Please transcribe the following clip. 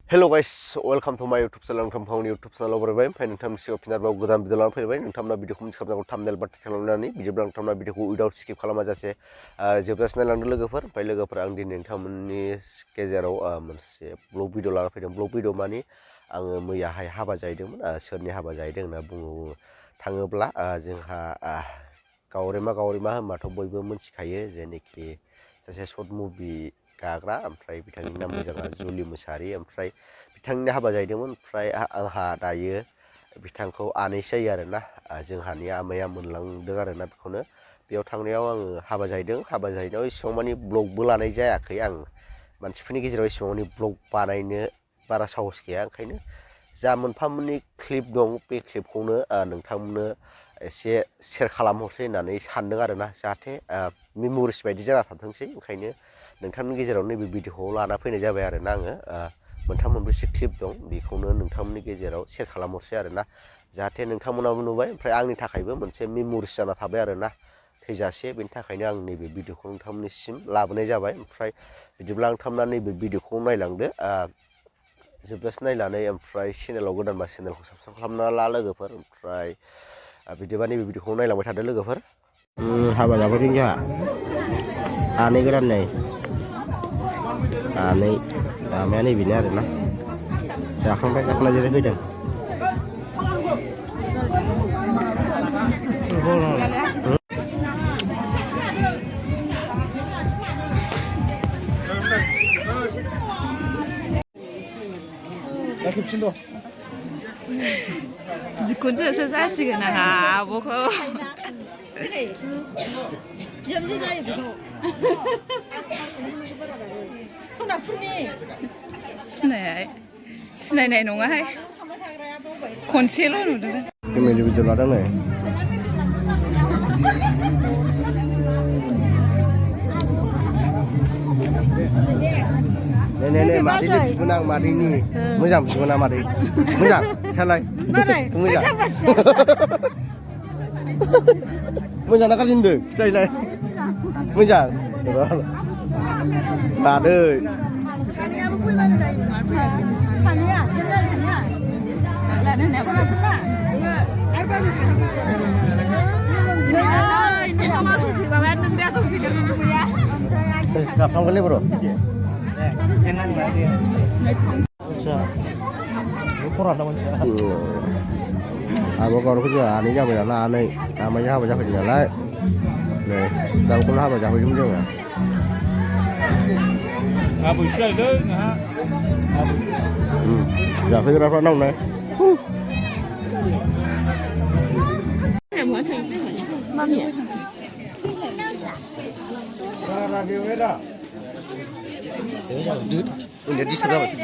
Hello guys, welcome to my YouTube channel. Nोंथांनि YouTube channel आव फैबाय ओमफ्राय नोंथांनि सिगाङाव फिनारबाव गोदान भिडिअ लानानै फैबाय नोंथांमोना भिडिअखौ मिथिखाबनांगौ थाम्बनेल बा टाइटेल खालामनानै बिदिब्ला नोंथांमोना भिडिअखौ उइदाउट स्किप खालामाजासे जोबजासिम नायलांदो लोगोफोर ओमफ्राय लोगोफोर आं दिनै नोंथांमोननि गेजेराव मोनसे ब्लग भिडिअ लाना फैदों ब्लग भिडिअ माने आङो मैयाहाय हाबा जाहैदोंमोन सोरनि हाबा जाहैदों होनना बुङो थाङोब्ला जोंहा गावरेमा होनबाथ' बयबो मिथिखायो जेनोखि सासे शर्ट मुभि गाग्रा ओमफ्राय बिथांनि नामा जोंहा जुलि मोसाहारि ओमफ्राय बिथांनि हाबा जाहैदोंमोन ओमफ्राय आंहा दायो बिथांखौ आनैसो जायो आरोना जोंहानि आमाया मोनलांदों आरोना बेखौनो बेयाव थांनायाव आङो हाबा जाहैनायाव एसेबां मानि ब्लगबो लानाय जायाखै आं मानसिफोरनि गेजेराव एसेबां मानि ब्लग बानायनो बारा साहस गैया ओंखायनो जा मोनफा मोननै क्लिप दं बे क्लिपखौनो नोंथांमोननो एसे शेयार खालामहरसै होननानै सानदों आरोना जाहाथे मेम'रिस बायदि जाना थाथोंसै ओंखायनो नोंथांनि गेजेराव नैबे भिडिअखौ लाना फैनाय जाबाय आरोना आङो मोनथाम मोनब्रैसो क्लिप दं बेखौनो नोंथांमोननि गेजेराव शेयार खालामहरसै आरोना जाहाथे नोंथांमोनाबो नुबाय ओमफ्राय आंनि थाखायबो मोनसे मेम'रिस जाना थाबाय आरोना थैजासे बेनि थाखायनो आं नैबे भिडिअखौ नोंथांमोननिसिम लाबोनाय जाबाय ओमफ्राय बिदिब्ला नोंथांमोना नैबे भिडिअखौ नायलांदो जोबजासे नायनानै ओमफ्राय चेनेलाव गोदानबा चेनेलखौ साबस्क्राइब खालामना ला लोगोफोर ओमफ्राय बिदिबा नैबे भिडिअखौ नायलांबाय थादो लोगोफोर हाबा जाफैदों जोंहा आनै गोदान नै आनै लामाया नैबेनो आरोना जाखांबाय जाखांना जिरायफैदों बिखुनजोसो जासिगोन आंहा आब'खौ बिहामजो जायो बेखौ सिनायनाय नङाहाय खनसेल' नुदों फेमिलि भिडिअ लादों नै मादैनि बिबोना आं मादैनि मोजां बिबोना मादै मोजां फिसालाय मोजां मोजां ना गाज्रि होनदों फिथाइलाय मोजां मादै गाबफ्रामगोनलै बर' आब' गावरखौ जोंहा आनै जाबाय नालाय आनै आमाइजों हाबा जाफैदों नालाय नै दाउखौनो हाबा जाफैदोंमोन जोङो जाफैग्राफ्रा नावनो उन्दै डिस्टार्ब जाबाय